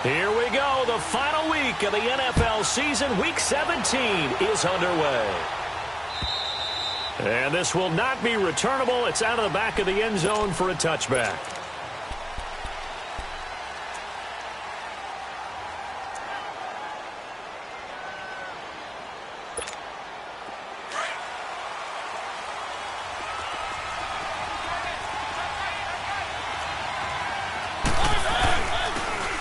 Here we go. The final week of the NFL season. Week 17 is underway. And this will not be returnable. It's out of the back of the end zone for a touchback.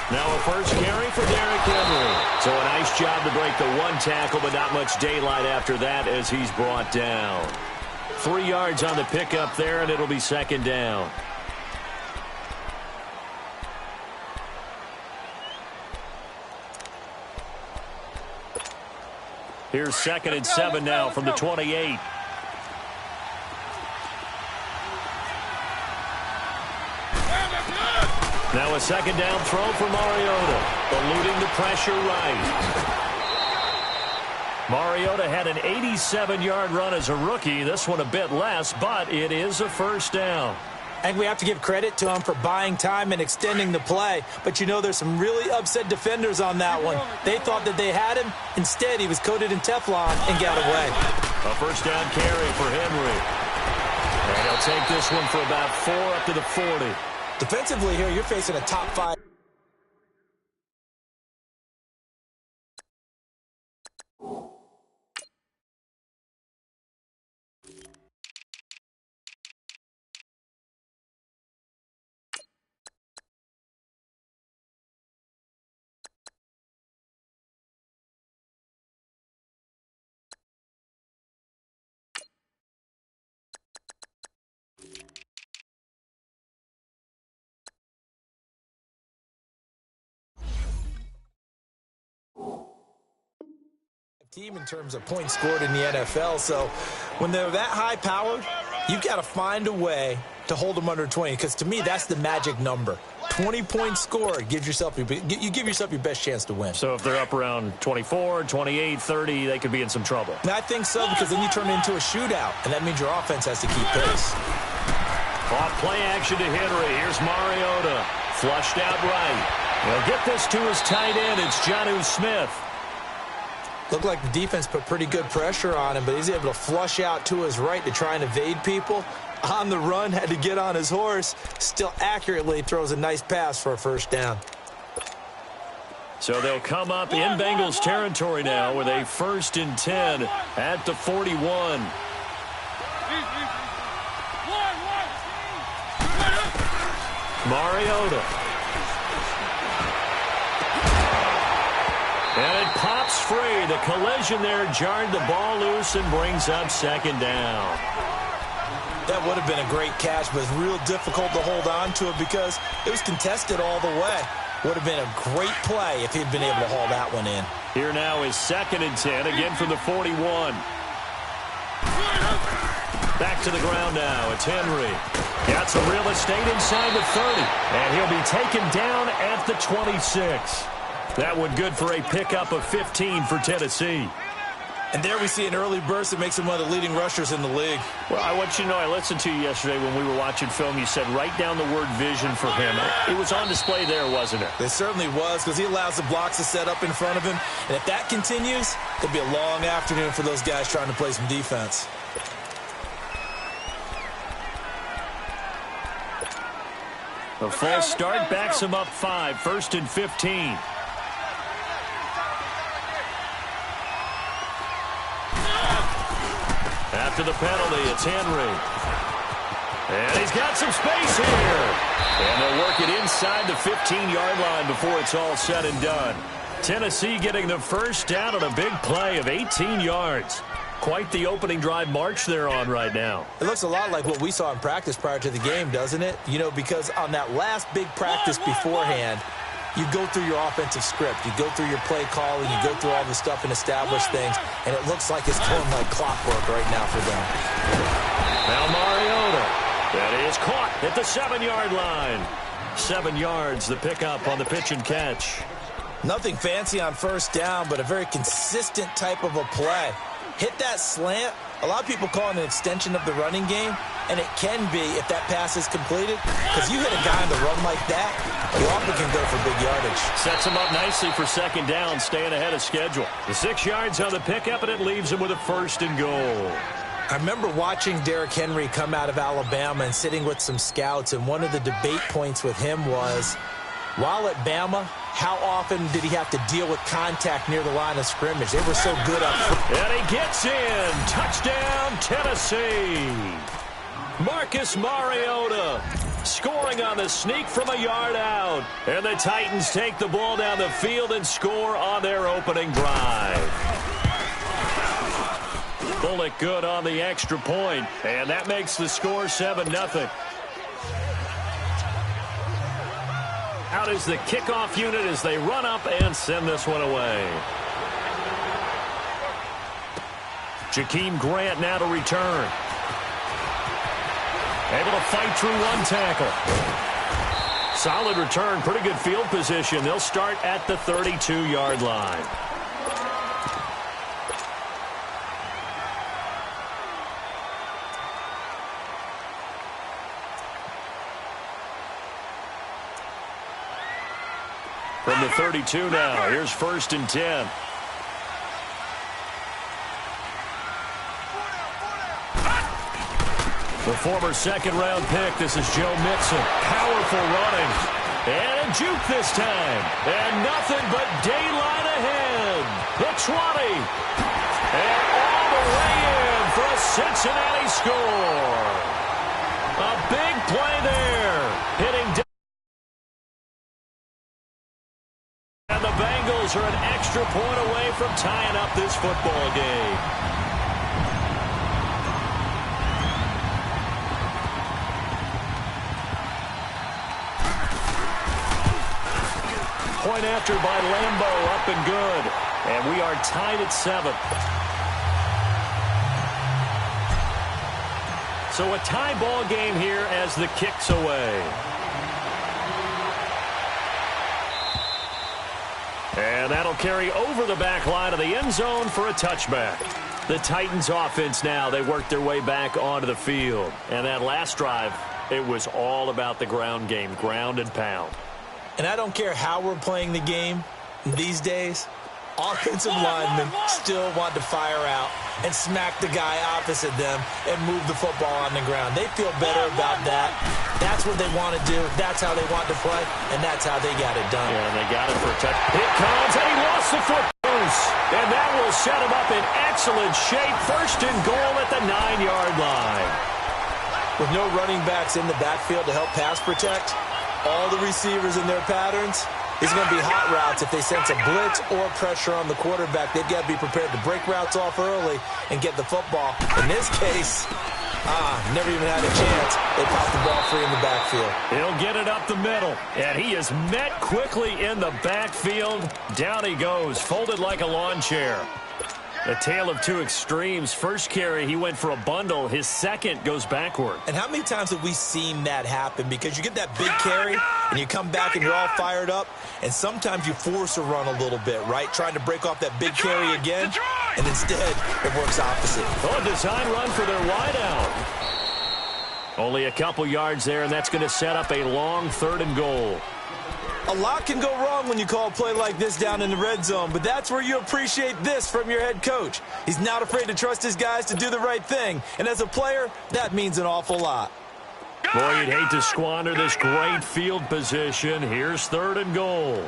Now a first carry for Derrick Henry. So a nice job to break the one tackle, but not much daylight after that as he's brought down. 3 yards on the pickup there, and it'll be second down. Here's 2nd and 7 now from the 28. Now a second down throw for Mariota, eluding the pressure right. Mariota had an 87-yard run as a rookie. This one a bit less, but it is a first down. I think we have to give credit to him for buying time and extending the play. But, you know, there's some really upset defenders on that one. They thought that they had him. Instead, he was coated in Teflon and got away. A first down carry for Henry. And he'll take this one for about 4 up to the 40. Defensively here, you're facing a top 5. Team in terms of points scored in the NFL. So when they're that high powered, you've got to find a way to hold them under 20, because to me that's the magic number. 20 points scored, you give yourself your best chance to win. So if they're up around 24, 28, 30, they could be in some trouble. And I think so, because then you turn it into a shootout, and that means your offense has to keep pace. Off play action to Henry. Here's Mariota. Flushed out right. He'll get this to his tight end. It's Jonnu Smith. Looked like the defense put pretty good pressure on him, but he's able to flush out to his right to try and evade people. On the run, had to get on his horse. Still accurately throws a nice pass for a first down. So they'll come up in Bengals territory now with a 1st and 10 at the 41. Mariota. And it pops free. The collision there jarred the ball loose and brings up second down. That would have been a great catch, but it's real difficult to hold on to it because it was contested all the way. Would have been a great play if he'd been able to haul that one in. Here now is 2nd and 10, again from the 41. Back to the ground now. It's Henry. Got some real estate inside the 30. And he'll be taken down at the 26. That one good for a pickup of 15 for Tennessee. And there we see an early burst that makes him one of the leading rushers in the league. Well, I want you to know, I listened to you yesterday when we were watching film. You said write down the word vision for him. It was on display there, wasn't it? It certainly was, because he allows the blocks to set up in front of him. And if that continues, it'll be a long afternoon for those guys trying to play some defense. A false start backs him up 5, 1st and 15. After the penalty, it's Henry. And he's got some space here. And they'll work it inside the 15-yard line before it's all said and done. Tennessee getting the first down on a big play of 18 yards. Quite the opening drive march they're on right now. It looks a lot like what we saw in practice prior to the game, doesn't it? You know, because on that last big practice beforehand, you go through your offensive script. You go through your play calling. You go through all the stuff and establish things. And it looks like it's going like clockwork right now for them. Now Mariota. That is caught at the 7-yard line. 7 yards, the pickup on the pitch and catch. Nothing fancy on first down, but a very consistent type of a play. Hit that slant. A lot of people call it an extension of the running game. And it can be if that pass is completed, because you hit a guy on the run like that, you often can go for big yardage. Sets him up nicely for second down, staying ahead of schedule. The 6 yards on the pickup, and it leaves him with a 1st and goal. I remember watching Derrick Henry come out of Alabama and sitting with some scouts, and one of the debate points with him was, while at Bama, how often did he have to deal with contact near the line of scrimmage? They were so good up front. And he gets in. Touchdown, Tennessee. Marcus Mariota scoring on the sneak from a yard out. And the Titans take the ball down the field and score on their opening drive. Bullock good on the extra point, and that makes the score 7-0. Out is the kickoff unit as they run up and send this one away. Jakeem Grant now to return. Able to fight through one tackle. Solid return, pretty good field position. They'll start at the 32-yard line. From the 32 now, here's 1st and 10. The former second-round pick, this is Joe Mixon. Powerful running. And a juke this time. And nothing but daylight ahead. The 20. And all the way in for a Cincinnati score. A big play there. Hitting down. And the Bengals are an extra point away from tying up this football game. Point after by Lambeau, up and good. And we are tied at 7. So a tie ball game here as the kick's away. And that'll carry over the back line of the end zone for a touchback. The Titans offense now, they work their way back onto the field. And that last drive, it was all about the ground game, ground and pound. And I don't care how we're playing the game these days, offensive linemen still want to fire out and smack the guy opposite them and move the football on the ground. They feel better about that. That's what they want to do. That's how they want to play, and that's how they got it done. Yeah, and they got it for a touch. Here comes, and he lost the foot. And that will set him up in excellent shape. 1st and goal at the 9-yard line. With no running backs in the backfield to help pass protect, all the receivers in their patterns, it's going to be hot routes. If they sense a blitz or pressure on the quarterback, they've got to be prepared to break routes off early and get the football. In this case, never even had a chance. They popped the ball free in the backfield. He'll get it up the middle, and he is met quickly in the backfield. Down he goes, folded like a lawn chair. A tale of two extremes. First carry, he went for a bundle. His second goes backward. And how many times have we seen that happen? Because you get that big carry, and you come back and you're all fired up, and sometimes you force a run a little bit, right? Trying to break off that big carry again, and instead it works opposite. Oh, design run for their wideout. Only a couple yards there, and that's going to set up a long 3rd and goal. A lot can go wrong when you call a play like this down in the red zone, but that's where you appreciate this from your head coach. He's not afraid to trust his guys to do the right thing, and as a player, that means an awful lot. Boy, you'd hate to squander this great field position. Here's 3rd and goal.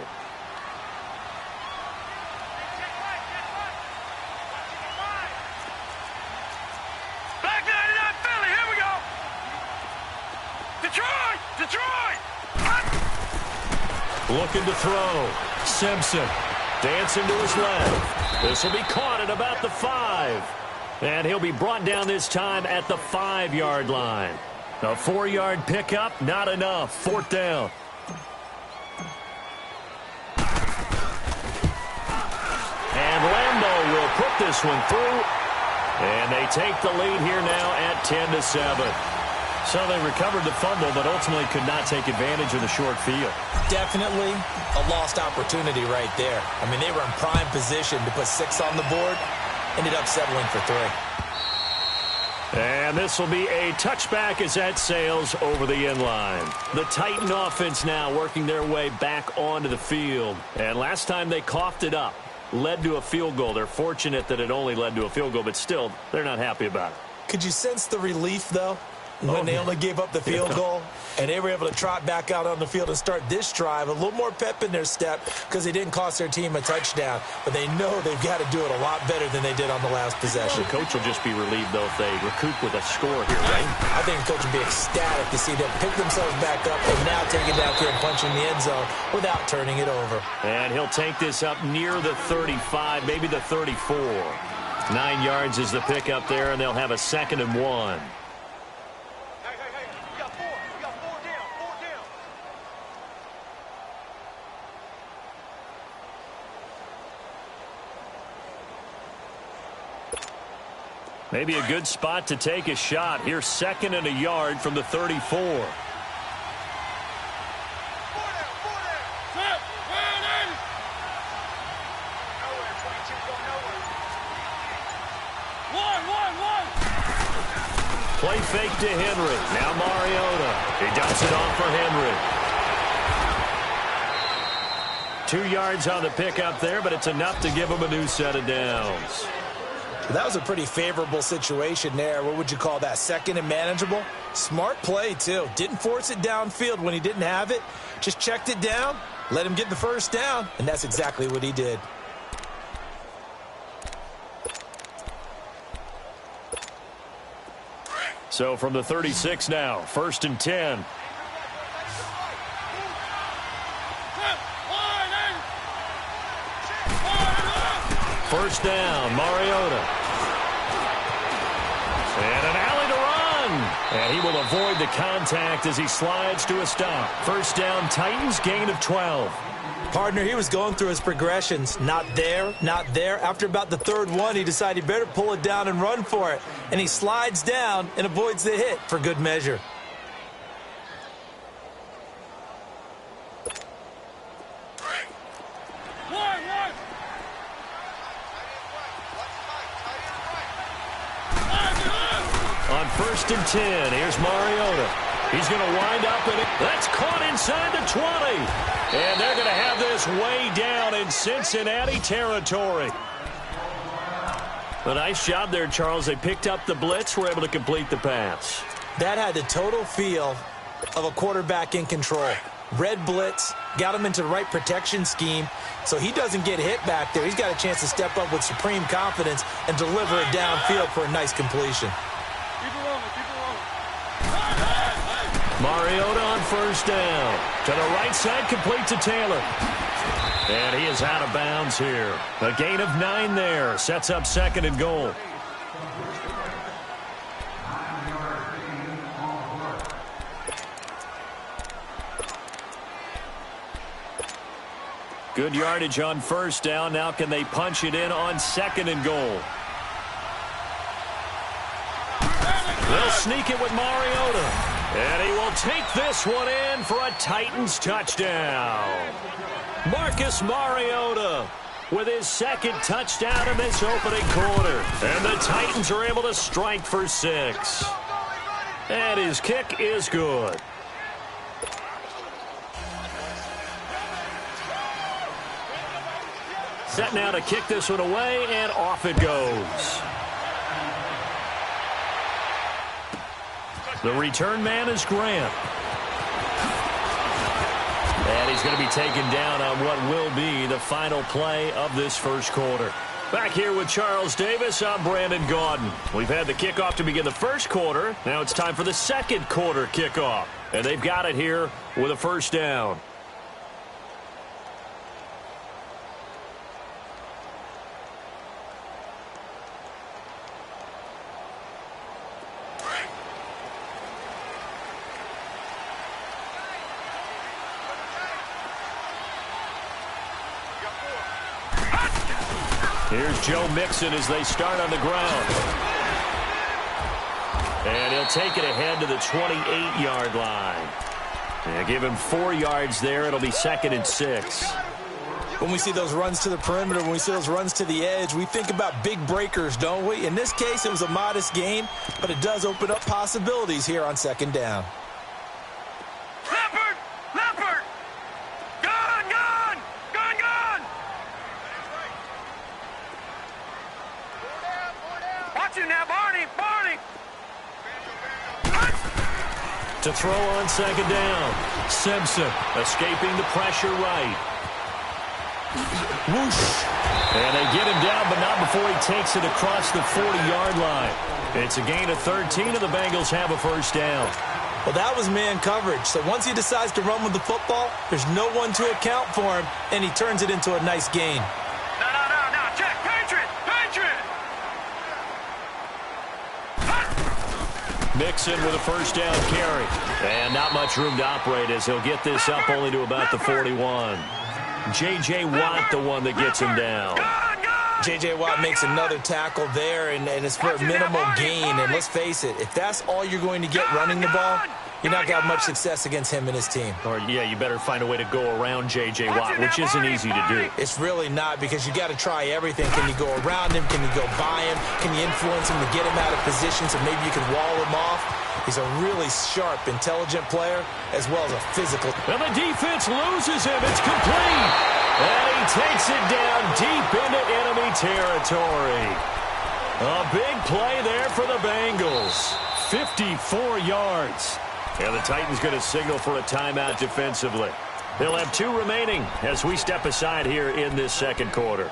Back 99 Philly, here we go. Detroit! Looking to throw. Simpson dancing to his left. This will be caught at about the 5. And he'll be brought down this time at the 5-yard line. A 4-yard pickup, not enough. 4th down. And Lambeau will put this one through. And they take the lead here now at 10-7. So they recovered the fumble, but ultimately could not take advantage of the short field. Definitely a lost opportunity right there. I mean, they were in prime position to put 6 on the board, ended up settling for 3. And this will be a touchback as that sails over the end line. The Titan offense now working their way back onto the field. And last time they coughed it up, led to a field goal. They're fortunate that it only led to a field goal, but still, they're not happy about it. Could you sense the relief, though, when they only gave up the field goal and they were able to trot back out on the field and start this drive? A little more pep in their step because they didn't cost their team a touchdown, but they know they've got to do it a lot better than they did on the last possession. The coach will just be relieved, though, if they recoup with a score here, right? I think the coach will be ecstatic to see them pick themselves back up and now take it down here and punch in the end zone without turning it over. And he'll take this up near the 35, maybe the 34. 9 yards is the pickup there, and they'll have a 2nd and 1. Maybe a good spot to take a shot. Here's 2nd and a yard from the 34. Play fake to Henry. Now Mariota. He dumps it off for Henry. 2 yards on the pickup there, but it's enough to give him a new set of downs. That was a pretty favorable situation there. What would you call that? 2nd and manageable? Smart play, too. Didn't force it downfield when he didn't have it. Just checked it down, let him get the first down, and that's exactly what he did. So from the 36 now, 1st and 10. First down, Mariota. And an alley to run. And he will avoid the contact as he slides to a stop. First down, Titans, gain of 12. Partner, he was going through his progressions. Not there, not there. After about the 3rd one, he decided he better pull it down and run for it. And he slides down and avoids the hit for good measure. On 1st and 10, here's Mariota. He's going to wind up in it. That's caught inside the 20. And they're going to have this way down in Cincinnati territory. A nice job there, Charles. They picked up the blitz, were able to complete the pass. That had the total feel of a quarterback in control. Red blitz, got him into the right protection scheme, so he doesn't get hit back there. He's got a chance to step up with supreme confidence and deliver it downfield for a nice completion. Mariota on 1st down. To the right side, complete to Taylor. And he is out of bounds here. A gain of 9 there. Sets up 2nd and goal. Good yardage on 1st down. Now can they punch it in on 2nd and goal? They'll sneak it with Mariota. And he will take this one in for a Titans touchdown. Marcus Mariota with his 2nd touchdown in this opening quarter. And the Titans are able to strike for 6. And his kick is good. Set now to kick this one away, and off it goes. The return man is Grant. And he's going to be taken down on what will be the final play of this 1st quarter. Back here with Charles Davis, I'm Brandon Gaudin. We've had the kickoff to begin the 1st quarter. Now it's time for the 2nd quarter kickoff. And they've got it here with a 1st down. Here's Joe Mixon as they start on the ground. And he'll take it ahead to the 28-yard line. And give him 4 yards there. It'll be 2nd and 6. When we see those runs to the perimeter, when we see those runs to the edge, we think about big breakers, don't we? In this case, it was a modest gain, but it does open up possibilities here on second down. Leopard! Leopard! Gun! Gun! Gun! Gun! Watch you now, Barney! Barney! To throw on second down. Simpson escaping the pressure right. Whoosh. And they get him down, but not before he takes it across the 40-yard line. It's a gain of 13, and the Bengals have a first down. Well, that was man coverage. So once he decides to run with the football, there's no one to account for him, and he turns it into a nice gain. No. Check. Patriot! Patriot! Mixon with a first down carry. And not much room to operate as he'll get this up only to about the 41. J.J. Watt, the one that gets him down. J.J. Watt makes another tackle there, and it's for a minimal gain. And let's face it, if that's all you're going to get running the ball, you're not going to have much success against him and his team. Or, yeah, you better find a way to go around J.J. Watt, which isn't easy to do. It's really not, because you got to try everything. Can you go around him? Can you go by him? Can you influence him to get him out of position so maybe you can wall him off? He's a really sharp, intelligent player, as well as a physical. And the defense loses him. It's complete. And he takes it down deep into enemy territory. A big play there for the Bengals. 54 yards. And the Titans going to signal for a timeout defensively. They'll have 2 remaining as we step aside here in this second quarter.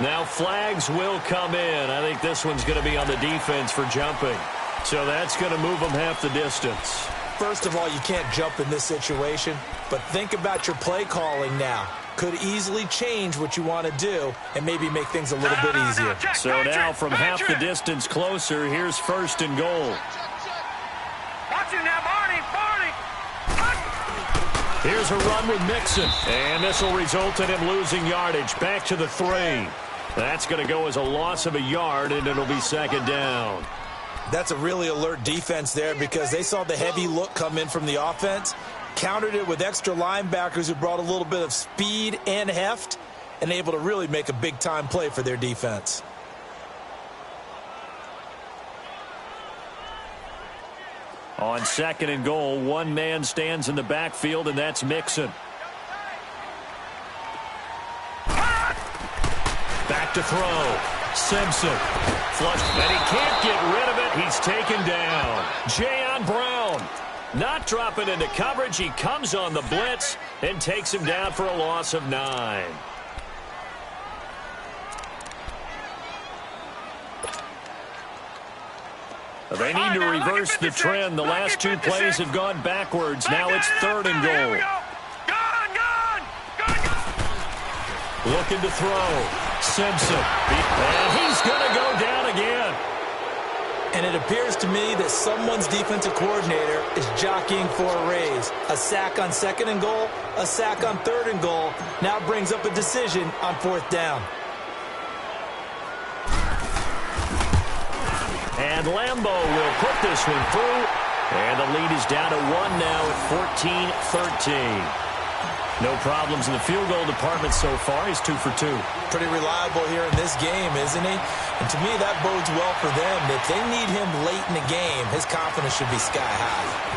Now flags will come in. I think this one's going to be on the defense for jumping. So that's going to move them half the distance. First of all, you can't jump in this situation, but think about your play calling now. Could easily change what you want to do and maybe make things a little bit easier. So now from half the distance closer, here's first and goal. Watch you now, Barney! Barney! Here's a run with Mixon. And this will result in him losing yardage. Back to the 3. That's going to go as a loss of a yard, and it'll be second down. That's a really alert defense there, because they saw the heavy look come in from the offense, countered it with extra linebackers who brought a little bit of speed and heft, and able to really make a big-time play for their defense. On second and goal, one man stands in the backfield, and that's Mixon. Back to throw. Simpson. Flush, and he can't get rid of it. He's taken down. Jayon Brown not dropping into coverage. He comes on the blitz and takes him down for a loss of 9. They need to reverse the trend. The last 2 plays have gone backwards. Now it's third and goal. Looking to throw. Simpson. And he's going to go down again. And it appears to me that someone's defensive coordinator is jockeying for a raise. A sack on second and goal, a sack on third and goal. Now brings up a decision on fourth down. And Lambeau will put this one through. And the lead is down to 1 now at 14-13. No problems in the field goal department so far. He's 2 for 2. Pretty reliable here in this game, isn't he? And to me, that bodes well for them. If they need him late in the game, his confidence should be sky high.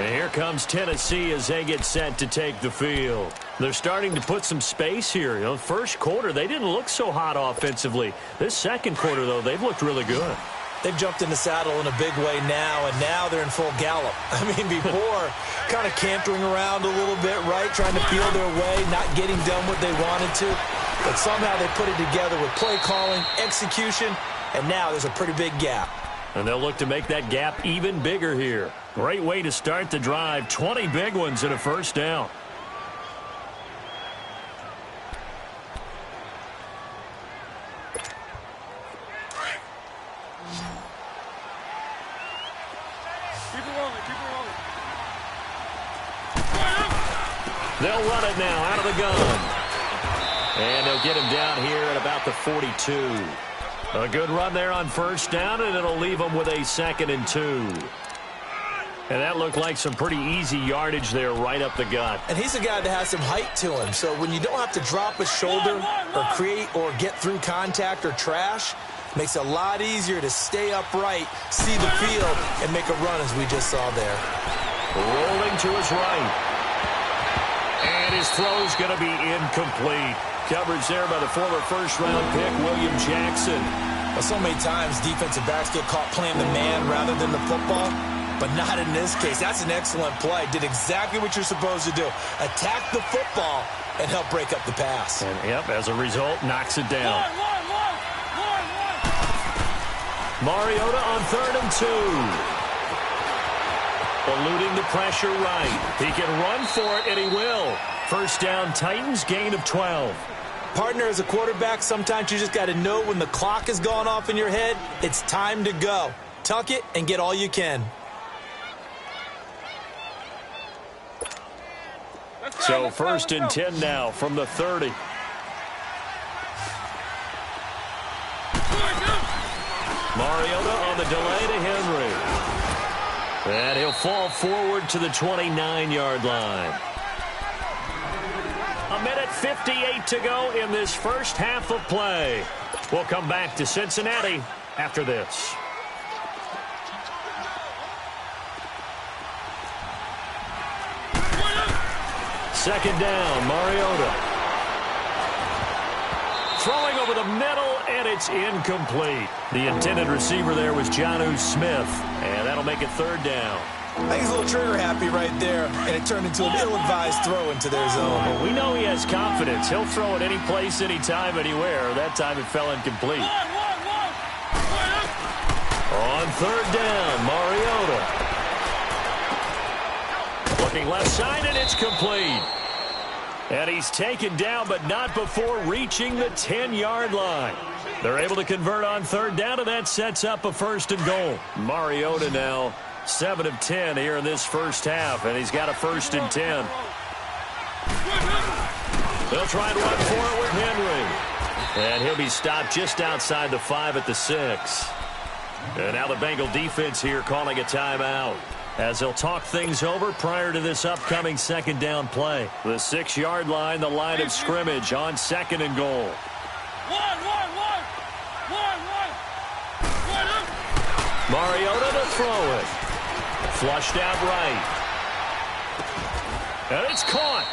And here comes Tennessee as they get set to take the field. They're starting to put some space here. You know, first quarter, they didn't look so hot offensively. This second quarter, though, they've looked really good. They've jumped in the saddle in a big way now, and now they're in full gallop. I mean, before, kind of cantering around a little bit, right, trying to feel their way, not getting done what they wanted to. But somehow they put it together with play calling, execution, and now there's a pretty big gap. And they'll look to make that gap even bigger here. Great way to start the drive. 20 big ones and a first down. They'll run it now out of the gun. And they'll get him down here at about the 42. A good run there on first down, and it'll leave them with a 2nd and 2. And that looked like some pretty easy yardage there right up the gut. And he's a guy that has some height to him, so when you don't have to drop a shoulder or create or get through contact or trash, it makes it a lot easier to stay upright, see the field, and make a run as we just saw there. Rolling to his right. And his throw's going to be incomplete. Coverage there by the former first-round pick, William Jackson. Well, so many times defensive backs get caught playing the man rather than the football, but not in this case. That's an excellent play. Did exactly what you're supposed to do. Attack the football and help break up the pass. And, yep, as a result, knocks it down. Mariota on 3rd and 2. Eluding the pressure right. He can run for it, and he will. First down, Titans, gain of 12. Partner, as a quarterback, sometimes you just got to know when the clock has gone off in your head, it's time to go. Tuck it and get all you can. So 1st and 10 now from the 30. Mariota on the delay to Henry. And he'll fall forward to the 29-yard line. A minute 58 to go in this first half of play. We'll come back to Cincinnati after this. Second down, Mariota. Throwing over the middle, and it's incomplete. The intended receiver there was Jonnu Smith, and that'll make it 3rd down. I think he's a little trigger happy right there, and it turned into an ill-advised throw into their zone. Well, we know he has confidence. He'll throw it any place, anytime, anywhere. That time it fell incomplete. On 3rd down, Mariota. Looking left side, and it's complete. And he's taken down, but not before reaching the 10-yard line. They're able to convert on 3rd down, and that sets up a 1st and goal. Mariota now 7 of 10 here in this first half, and he's got a 1st and 10. They'll try and run for it with Henry. And he'll be stopped just outside the 5 at the 6. And now the Bengal defense here calling a timeout, as they'll talk things over prior to this upcoming 2nd down play. The 6-yard line, the line of scrimmage on 2nd and goal. Mariota to throw it. Flushed out right. And it's caught.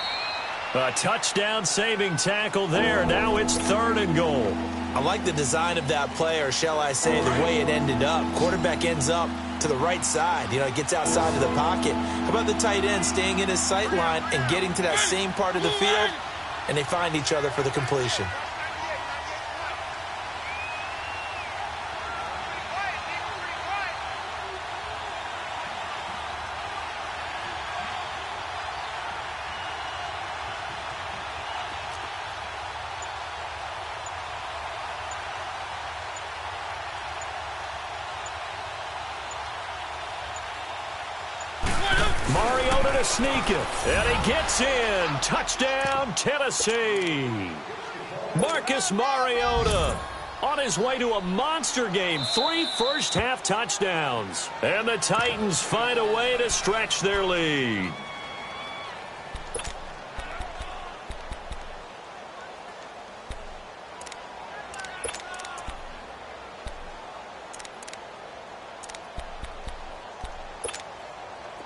A touchdown-saving tackle there. Now it's 3rd and goal. I like the design of that play, or shall I say the way it ended up. Quarterback ends up to the right side. You know, it gets outside of the pocket. How about the tight end staying in his sight line and getting to that same part of the field, and they find each other for the completion. Mariota to sneak it. And he gets in. Touchdown, Tennessee. Marcus Mariota on his way to a monster game. 3 first-half touchdowns. And the Titans find a way to stretch their lead.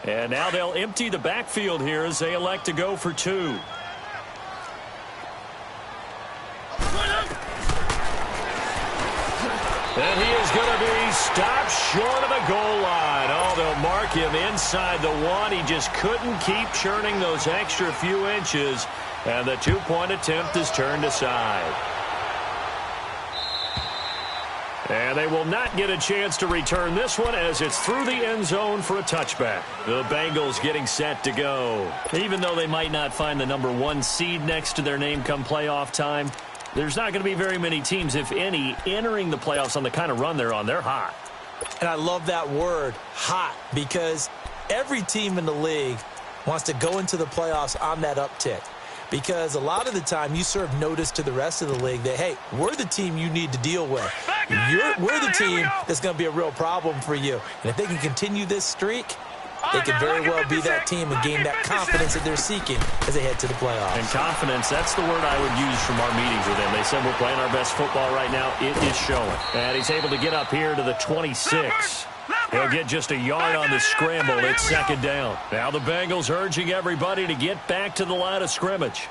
And now they'll empty the backfield here as they elect to go for 2. And he is going to be stopped short of the goal line. Oh, they'll mark him inside the 1. He just couldn't keep churning those extra few inches. And the 2-point attempt is turned aside. And they will not get a chance to return this one as it's through the end zone for a touchback. The Bengals getting set to go. Even though they might not find the number 1 seed next to their name come playoff time, there's not going to be very many teams, if any, entering the playoffs on the kind of run they're on. They're hot. And I love that word, hot, because every team in the league wants to go into the playoffs on that uptick. Because a lot of the time you serve notice to the rest of the league that, hey, we're the team you need to deal with. We're the team that's going to be a real problem for you. And if they can continue this streak, they could very well be that team and gain that confidence that they're seeking as they head to the playoffs. And confidence, that's the word I would use from our meetings with them. They said we're playing our best football right now. It is showing. And he's able to get up here to the 26. He'll get just a yard on the scramble. It's second down. Now the Bengals urging everybody to get back to the line of scrimmage.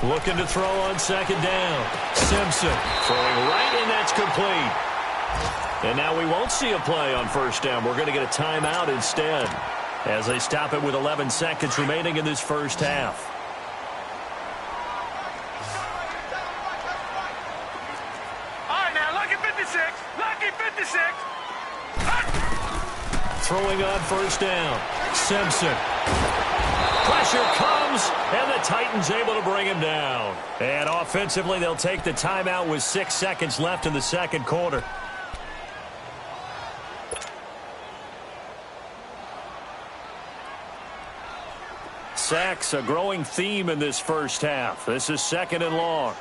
Looking to throw on second down. Simpson throwing right, and that's complete. And now we won't see a play on first down. We're going to get a timeout instead as they stop it with 11 seconds remaining in this first half. Throwing on first down. Simpson. Pressure comes, and the Titans able to bring him down. And offensively, they'll take the timeout with 6 seconds left in the second quarter. Sacks, a growing theme in this first half. This is second and long.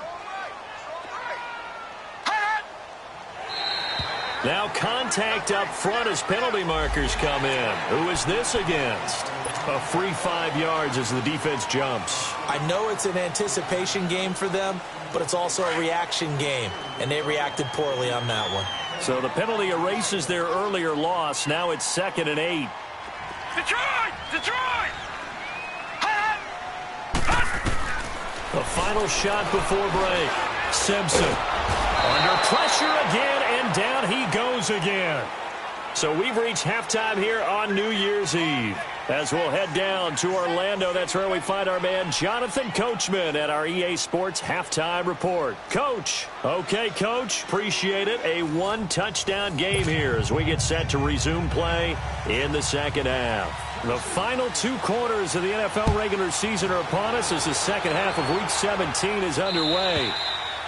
Now contact up front as penalty markers come in. Who is this against? A free 5 yards as the defense jumps. I know it's an anticipation game for them, but it's also a reaction game, and they reacted poorly on that one. So the penalty erases their earlier loss. Now it's second and 8. Detroit! Detroit! The final shot before break. Simpson under pressure again, and down he goes again. So we've reached halftime here on New Year's Eve. As we'll head down to Orlando, that's where we find our man Jonathan Coachman at our EA Sports Halftime Report. Coach. Okay, Coach. Appreciate it. A 1-touchdown game here as we get set to resume play in the second half. The final 2 quarters of the NFL regular season are upon us as the second half of Week 17 is underway.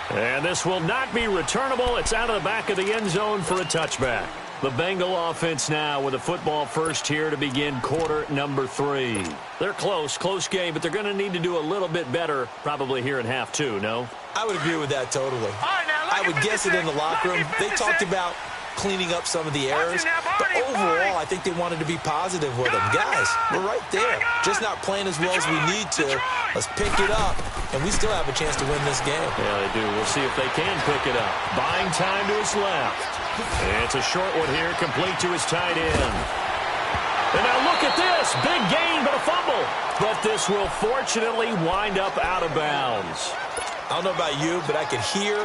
And this will not be returnable. It's out of the back of the end zone for a touchback. The Bengal offense now with a football first here to begin quarter number 3. They're close game, but they're going to need to do a little bit better probably here in half 2, no? I would agree with that totally. I would guess it in the locker room. They talked about cleaning up some of the errors, but overall, I think they wanted to be positive with them. Guys, we're right there. Just not playing as well as we need to. Let's pick it up, and we still have a chance to win this game. Yeah, they do. We'll see if they can pick it up. Buying time to his left. It's a short one here, complete to his tight end. And now look at this. Big gain, but a fumble. But this will fortunately wind up out of bounds. I don't know about you, but I could hear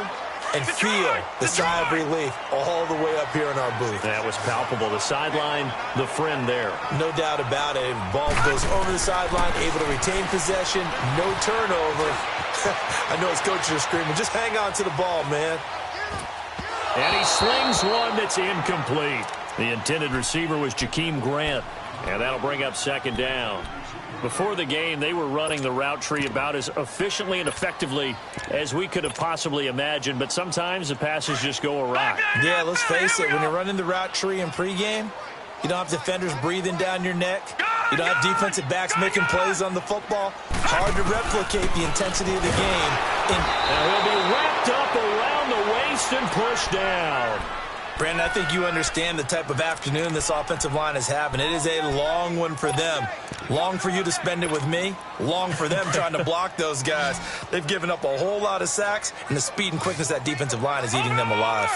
and feel the sigh of relief all the way up here in our booth. That was palpable. The sideline, the friend there. No doubt about it. Ball goes over the sideline, able to retain possession, no turnover. I know his coaches are screaming, just hang on to the ball, man. And he slings one that's incomplete. The intended receiver was Jakeem Grant, and that'll bring up second down. Before the game, they were running the route tree about as efficiently and effectively as we could have possibly imagined, but sometimes the passes just go awry. Yeah, let's face it, when you're running the route tree in pregame, you don't have defenders breathing down your neck. You don't have defensive backs making plays on the football. Hard to replicate the intensity of the game. And he'll be wrapped up around the waist and pushed down. Brandon, I think you understand the type of afternoon this offensive line is having. It is a long one for them. Long for you to spend it with me. Long for them trying to block those guys. They've given up a whole lot of sacks, and the speed and quickness of that defensive line is eating them alive.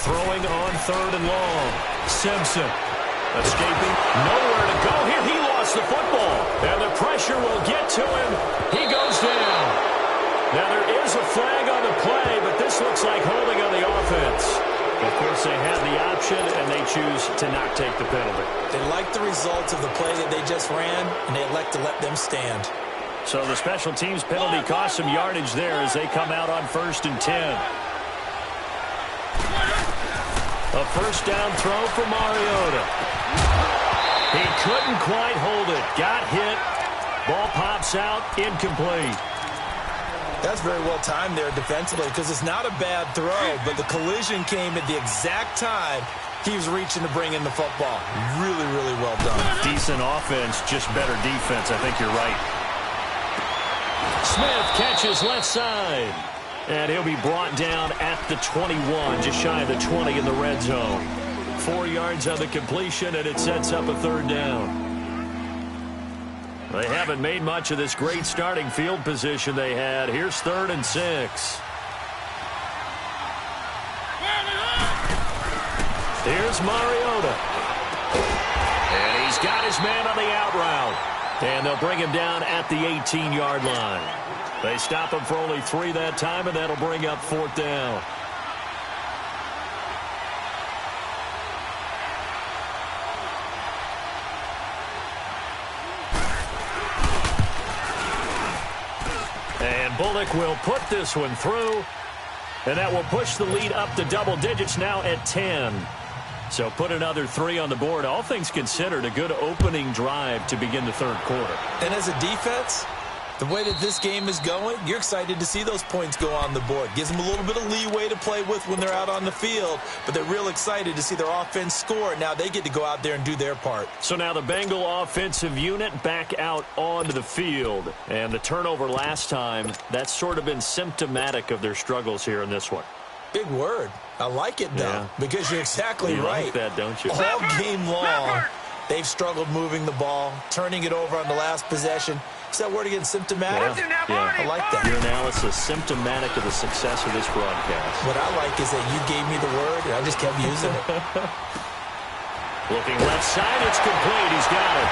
Throwing on third and long. Simpson escaping. Nowhere to go here. He lost the football. And the pressure will get to him. He goes down. Now there is a flag on the play, but this looks like holding on the offense. Of course, they had the option, and they choose to not take the penalty. They like the results of the play that they just ran, and they elect to let them stand. So the special teams penalty cost some yardage there as they come out on 1st and 10. A first down throw for Mariota. He couldn't quite hold it. Got hit, Ball pops out, incomplete. That's very well timed there defensively because it's not a bad throw, but the collision came at the exact time he was reaching to bring in the football. Really, really well done. Decent offense, just better defense. I think you're right. Smith catches left side. And he'll be brought down at the 21, just shy of the 20 in the red zone. 4 yards on the completion, and it sets up a third down. They haven't made much of this great starting field position they had. Here's 3rd and 6. Here's Mariota. And he's got his man on the out route. And they'll bring him down at the 18-yard line. They stop him for only 3 that time, and that'll bring up 4th down. And Bullock will put this one through, and that will push the lead up to double digits now at 10. So put another 3 on the board. All things considered, a good opening drive to begin the third quarter. And as a defense, the way that this game is going, you're excited to see those points go on the board. Gives them a little bit of leeway to play with when they're out on the field, but they're real excited to see their offense score. Now they get to go out there and do their part. So now the Bengal offensive unit back out onto the field. And the turnover last time, that's sort of been symptomatic of their struggles here in this one. Big word. I like it, though, because you're exactly right. Like that, don't you? All game long, they've struggled moving the ball, turning it over on the last possession. Is that word again, symptomatic? Yeah. I like that. Your analysis, symptomatic of the success of this broadcast. What I like is that you gave me the word, and I just kept using it. Looking left side, it's complete. He's got it.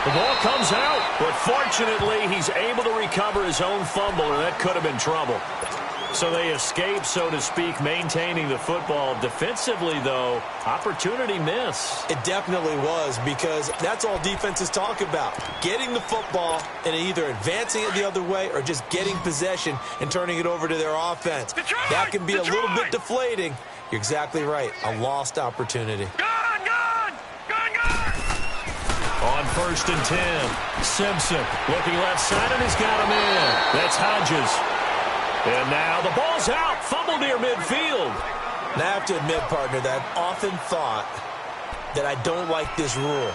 The ball comes out, but fortunately, he's able to recover his own fumble, or that could have been trouble. So they escape, so to speak, maintaining the football. Defensively, though, opportunity miss. It definitely was, because that's all defenses talk about. Getting the football and either advancing it the other way or just getting possession and turning it over to their offense. That can be a little bit deflating. You're exactly right. A lost opportunity. On 1st and 10, Simpson looking left side, and he's got him in. That's Hodges. And now the ball's out. Fumble near midfield. Now I have to admit, partner, that I've often thought that I don't like this rule,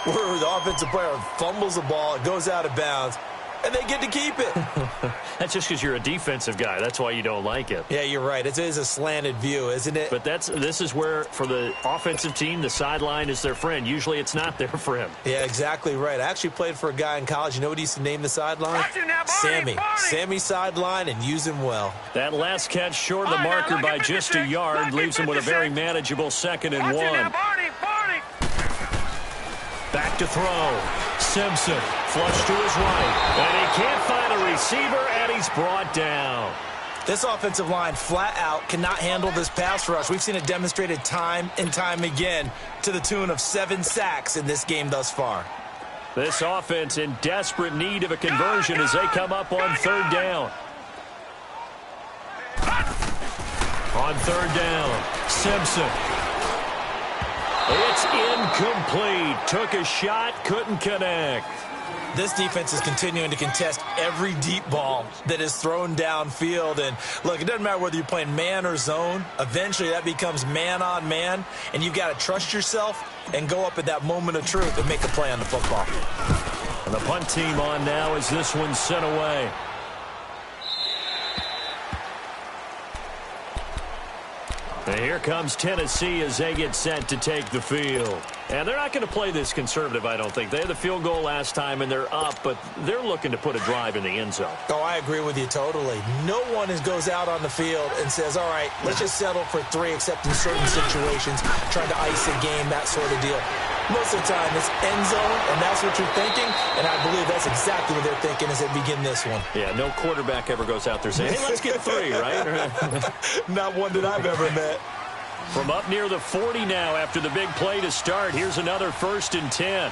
where the offensive player fumbles the ball, it goes out of bounds, and they get to keep it. That's just because you're a defensive guy. That's why you don't like it. Yeah, you're right. It is a slanted view, isn't it? But this is where, for the offensive team, the sideline is their friend. Usually it's not there for him. Yeah, exactly right. I actually played for a guy in college. You know what he used to name the sideline? Sammy. Sammy sideline, and use him well. That last catch short of the marker by just a yard leaves him with a very manageable 2nd and 1. Back to throw. Simpson, flush to his right. And he can't find a receiver, and he's brought down. This offensive line flat out cannot handle this pass rush. We've seen it demonstrated time and time again to the tune of 7 sacks in this game thus far. This offense in desperate need of a conversion as they come up on 3rd down. On 3rd down, Simpson. It's incomplete. Took a shot, couldn't connect. This defense is continuing to contest every deep ball that is thrown downfield. And, look, it doesn't matter whether you're playing man or zone. Eventually, that becomes man on man, and you've got to trust yourself and go up at that moment of truth and make a play on the football. And the punt team on now as this one's sent away. And here comes Tennessee as they get set to take the field. And they're not going to play this conservative, I don't think. They had the field goal last time, and they're up, but they're looking to put a drive in the end zone. Oh, I agree with you totally. No one goes out on the field and says, all right, let's just settle for 3, except in certain situations, trying to ice a game, that sort of deal. Most of the time, it's end zone, and that's what you're thinking, and I believe that's exactly what they're thinking as they begin this one. Yeah, no quarterback ever goes out there saying, hey, let's get 3, right? Not one that I've ever met. From up near the 40 now after the big play to start, here's another 1st and 10.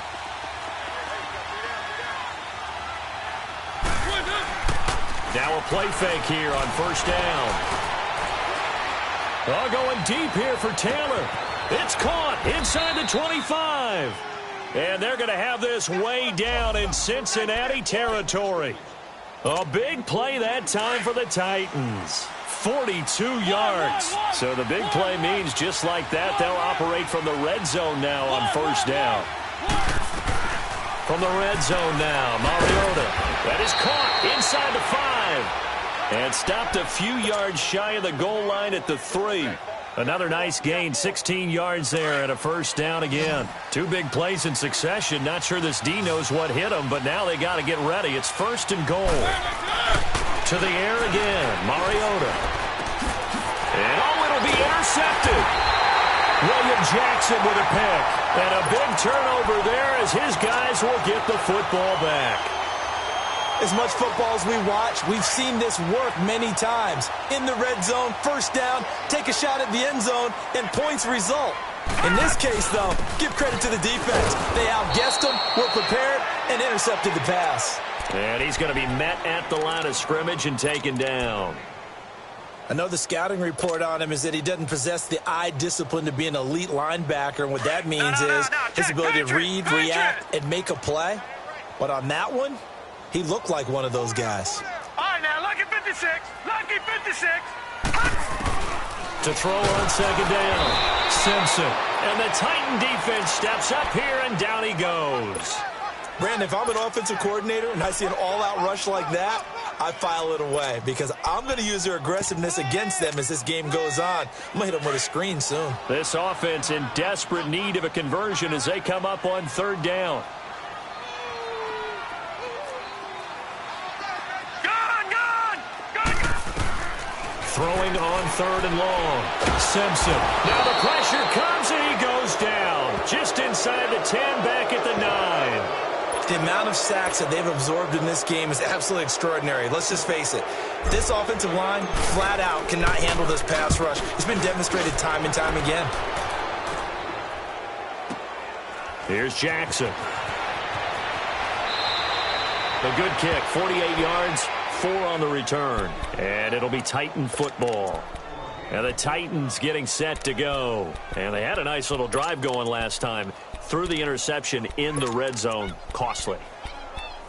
Now a play fake here on 1st down. Oh, going deep here for Taylor. It's caught inside the 25. And they're going to have this way down in Cincinnati territory. A big play that time for the Titans. 42 yards. So the big play means just like that, they'll operate from the red zone now on first down. From the red zone now, Mariota. That is caught inside the 5. And stopped a few yards shy of the goal line at the 3. Another nice gain, 16 yards there and a first down again. Two big plays in succession. Not sure this D knows what hit them, but now they got to get ready. It's first and goal. To the air again, Mariota. And it'll be intercepted. William Jackson with a pick. And a big turnover there as his guys will get the football back. As much football as we watch, we've seen this work many times. In the red zone, first down, take a shot at the end zone, and points result. In this case, though, give credit to the defense. They outguessed them, were prepared, and intercepted the pass. And he's going to be met at the line of scrimmage and taken down. I know the scouting report on him is that he doesn't possess the eye discipline to be an elite linebacker, and what that means is his ability to read, react, and make a play. But on that one, he looked like one of those guys. All right, now, lucky 56. Lucky 56. To throw on second down, Simpson. And the Titan defense steps up here, and down he goes. Brandon, if I'm an offensive coordinator and I see an all-out rush like that, I file it away because I'm going to use their aggressiveness against them as this game goes on. I'm going to hit them with a screen soon. This offense in desperate need of a conversion as they come up on third down. Throwing on third and long. Simpson. Now the pressure comes and he goes down. Just inside the 10, back at the 9. The amount of sacks that they've absorbed in this game is absolutely extraordinary. Let's just face it. This offensive line, flat out, cannot handle this pass rush. It's been demonstrated time and time again. Here's Jackson. A good kick, 48 yards. 4 on the return, and it'll be Titan football. And the Titans getting set to go. And they had a nice little drive going last time. Threw the interception in the red zone. Costly.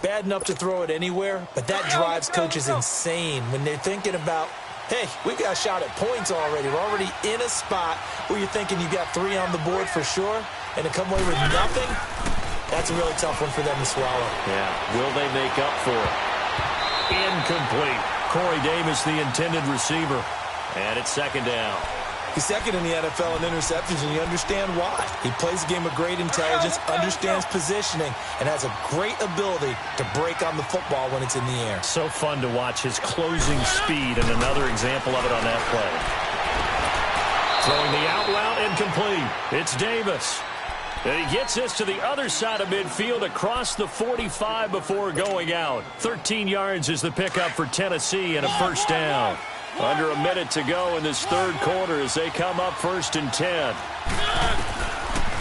Bad enough to throw it anywhere, but that drives coaches insane when they're thinking about, hey, we've got a shot at points already. We're already in a spot where you're thinking you got 3 on the board for sure, and to come away with nothing, that's a really tough one for them to swallow. Yeah, will they make up for it? Incomplete. Corey Davis, the intended receiver. And it's second down. He's second in the NFL in interceptions, and you understand why. He plays a game with great intelligence, understands positioning, and has a great ability to break on the football when it's in the air. So fun to watch his closing speed, and another example of it on that play. Throwing the out route incomplete. It's Davis. And he gets this to the other side of midfield across the 45 before going out. 13 yards is the pickup for Tennessee and a first down. Under a minute to go in this third quarter as they come up first and 10.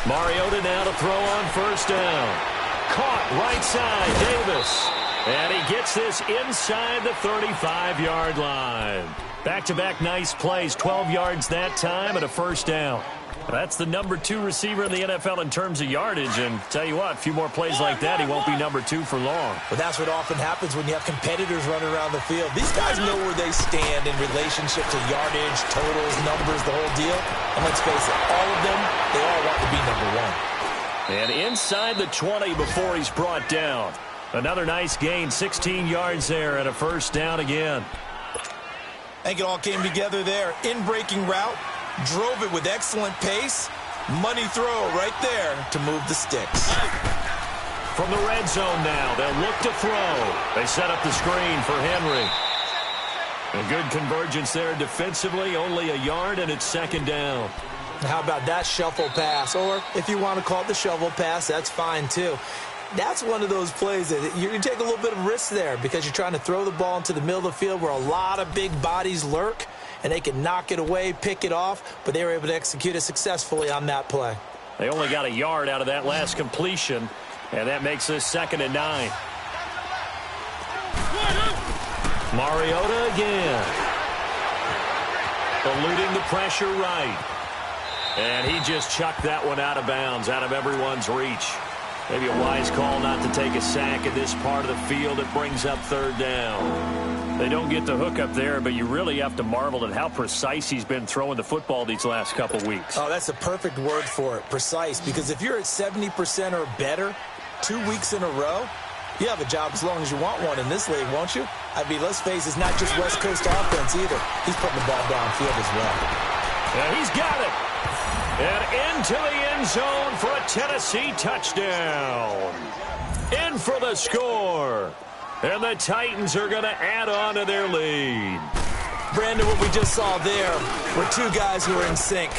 Mariota now to throw on first down. Caught right side, Davis. And he gets this inside the 35-yard line. Back-to-back nice plays, 12 yards that time and a first down. That's the number 2 receiver in the NFL in terms of yardage. And tell you what, a few more plays like that, he won't be number 2 for long. But that's what often happens when you have competitors running around the field. These guys know where they stand in relationship to yardage, totals, numbers, the whole deal. And let's face it, all of them, they all want to be number 1. And inside the 20 before he's brought down. Another nice gain, 16 yards there and a first down again. I think it all came together there. In-breaking route. Drove it with excellent pace. Money throw right there to move the sticks. From the red zone now, they'll look to throw. They set up the screen for Henry. A good convergence there defensively, only a yard, and it's second down. How about that shuffle pass? Or if you want to call it the shovel pass, that's fine too. That's one of those plays that you're going to take a little bit of risk there because you're trying to throw the ball into the middle of the field where a lot of big bodies lurk. And they can knock it away, pick it off, but they were able to execute it successfully on that play. They only got a yard out of that last completion, and that makes this second and 9. Mariota again. Eluding the pressure right. And he just chucked that one out of bounds, out of everyone's reach. Maybe a wise call not to take a sack in this part of the field. It brings up third down. They don't get the hook up there, but you really have to marvel at how precise he's been throwing the football these last couple weeks. Oh, that's the perfect word for it, precise, because if you're at 70% or better 2 weeks in a row, you have a job as long as you want one in this league, won't you? I mean, let's face it, it's not just West Coast offense either. He's putting the ball downfield as well. Yeah, he's got it. And into the end zone for a Tennessee touchdown. In for the score. And the Titans are going to add on to their lead. Brandon, what we just saw there were two guys who are in sync.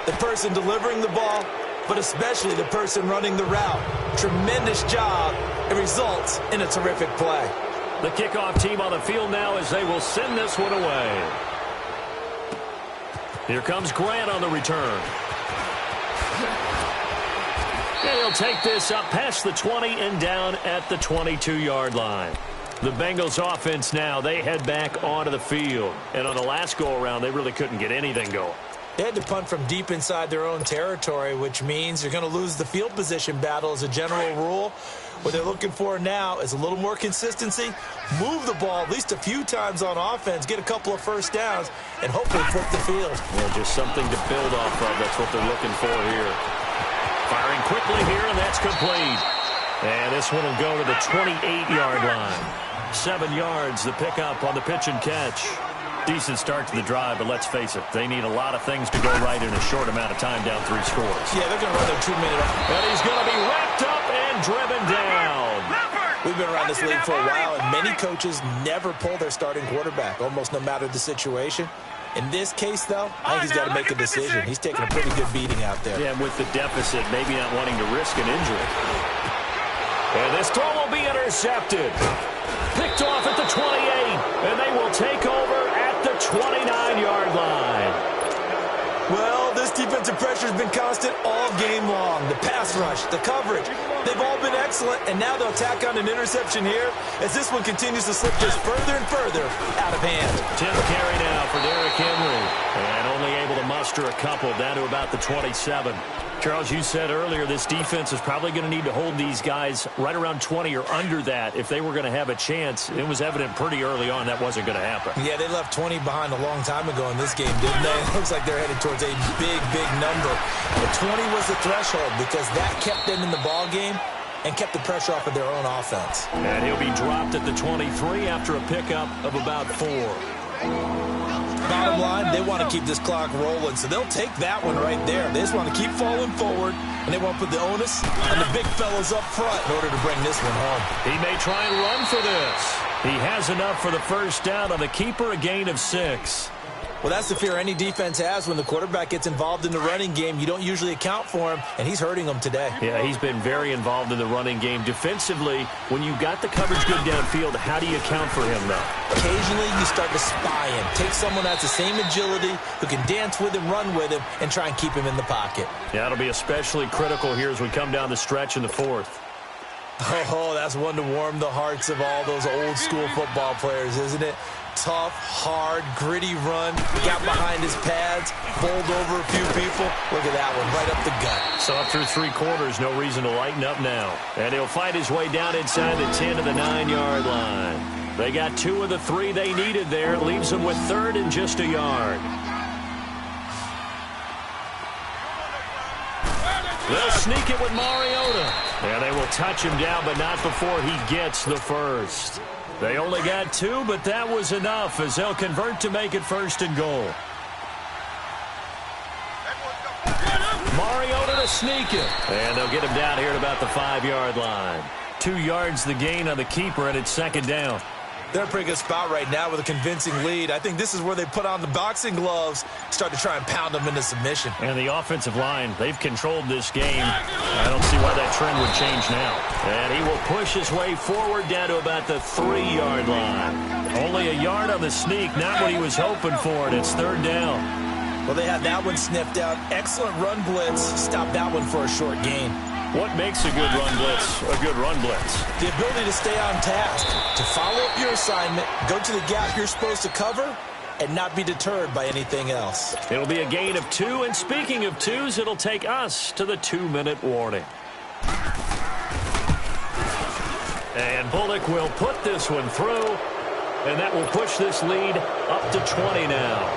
The person delivering the ball, but especially the person running the route. Tremendous job. It results in a terrific play. The kickoff team on the field now as they will send this one away. Here comes Grant on the return. And he'll take this up past the 20 and down at the 22-yard line. The Bengals offense now, they head back onto the field. And on the last go-around, they really couldn't get anything going. They had to punt from deep inside their own territory, which means you're going to lose the field position battle as a general rule. What they're looking for now is a little more consistency, move the ball at least a few times on offense, get a couple of first downs, and hopefully flip the field. Yeah, just something to build off of. That's what they're looking for here. Firing quickly here, and that's complete. And this one will go to the 28-yard line. 7 yards, the pickup on the pitch and catch. Decent start to the drive, but let's face it, they need a lot of things to go right in a short amount of time down 3 scores. Yeah, they're going to run their 2-minute. And he's going to be wrapped up and driven down. We've been around this league for a while, and many coaches never pull their starting quarterback, almost no matter the situation. In this case, though, I think he's got to make a decision. He's taking a pretty good beating out there. Yeah, and with the deficit, maybe not wanting to risk an injury. And this throw will be intercepted. Picked off at the 28, and they will take over at the 29-yard line. Well, this defensive pressure has been constant all game long. The pass rush, the coverage, they've all been excellent, and now they'll tack on an interception here as this one continues to slip just further and further out of hand. 10th carry now for Derrick Henry, and only able to muster a couple down to about the 27. Charles, you said earlier this defense is probably going to need to hold these guys right around 20 or under that if they were going to have a chance. It was evident pretty early on that wasn't going to happen. Yeah, they left 20 behind a long time ago in this game, didn't they? It looks like they're headed towards a big, big number. But 20 was the threshold because that kept them in the ball game and kept the pressure off of their own offense. And he'll be dropped at the 23 after a pickup of about 4. Bottom line, they want to keep this clock rolling, so they'll take that one right there. They just want to keep falling forward, and they want to put the onus on the big fellas up front in order to bring this one home. He may try and run for this. He has enough for the first down on the keeper, a gain of 6. Well, that's the fear any defense has when the quarterback gets involved in the running game. You don't usually account for him, and he's hurting them today. Yeah, he's been very involved in the running game. Defensively, when you got the coverage good downfield, how do you account for him, though? Occasionally, you start to spy him. Take someone that's the same agility, who can dance with him, run with him, and try and keep him in the pocket. Yeah, it'll be especially critical here as we come down the stretch in the 4th. Oh, that's one to warm the hearts of all those old-school football players, isn't it? Tough, hard, gritty run, got behind his pads, bowled over a few people. Look at that one, right up the gut. So up through 3 quarters, no reason to lighten up now. And he'll fight his way down inside the 10 to the 9-yard line. They got 2 of the 3 they needed there. Leaves them with 3rd and just a yard. They'll sneak it with Mariota. And they will touch him down, but not before he gets the first. They only got 2, but that was enough as they'll convert to make it 1st and goal. Mariota to sneak it. And they'll get him down here at about the 5-yard line. 2 yards the gain on the keeper, and it's 2nd down. They're in a pretty good spot right now with a convincing lead. I think this is where they put on the boxing gloves, start to try and pound them into submission. And the offensive line, they've controlled this game. I don't see why that trend would change now. And he will push his way forward down to about the 3-yard line. Only a yard on the sneak, not what he was hoping for, and it's 3rd down. Well, they had that one sniffed out. Excellent run blitz. Stop that one for a short gain. What makes a good run blitz a good run blitz? The ability to stay on task, to follow up your assignment, go to the gap you're supposed to cover, and not be deterred by anything else. It'll be a gain of 2, and speaking of 2s, it'll take us to the 2-minute warning. And Bullock will put this one through, and that will push this lead up to 20 now.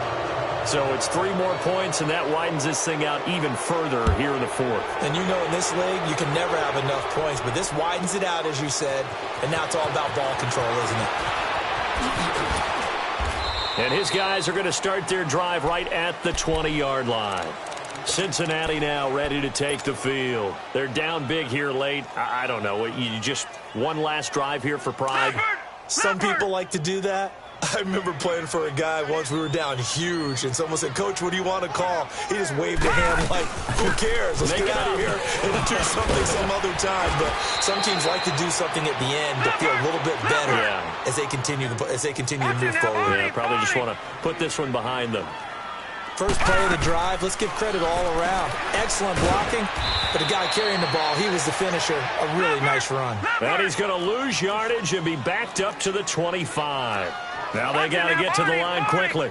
So it's 3 more points, and that widens this thing out even further here in the fourth. And you know in this league, you can never have enough points, but this widens it out, as you said, and now it's all about ball control, isn't it? And his guys are going to start their drive right at the 20-yard line. Cincinnati now ready to take the field. They're down big here late. I don't know. You just one last drive here for pride? Some people like to do that. I remember playing for a guy once. We were down huge, and someone said, "Coach, what do you want to call?" He just waved a hand like, "Who cares? Let's get out of here and do something some other time." But some teams like to do something at the end to feel a little bit better as they continue to move forward. Yeah, probably just want to put this one behind them. First play of the drive, let's give credit all around. Excellent blocking, but the guy carrying the ball, he was the finisher. A really nice run. And he's going to lose yardage and be backed up to the 25. Now they got to get to the line quickly.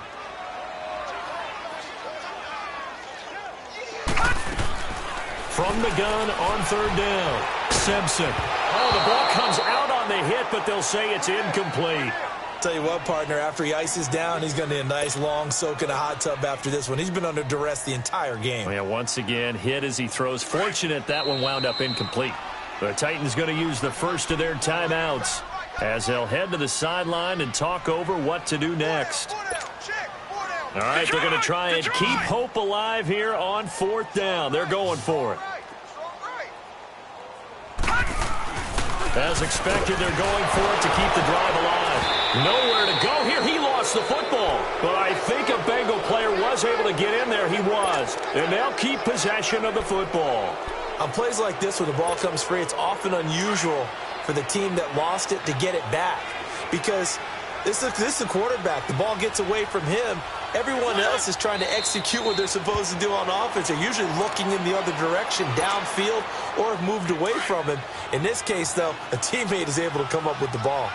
From the gun on third down, Simpson. Oh, the ball comes out on the hit, but they'll say it's incomplete. Tell you what, partner, after he ices down, he's going to need a nice long soak in a hot tub after this one. He's been under duress the entire game. Yeah, once again, hit as he throws. Fortunate that one wound up incomplete. The Titans going to use the first of their timeouts as they'll head to the sideline and talk over what to do next. All right, they're going to try and keep hope alive here on fourth down. They're going for it. As expected, they're going for it to keep the drive alive. Nowhere to go here. He lost the football. But I think a Bengal player was able to get in there. He was. And they'll keep possession of the football. On plays like this where the ball comes free, it's often unusual for the team that lost it to get it back. Because this is the quarterback. The ball gets away from him. Everyone else is trying to execute what they're supposed to do on offense. They're usually looking in the other direction, downfield, or have moved away from him. In this case, though, a teammate is able to come up with the ball.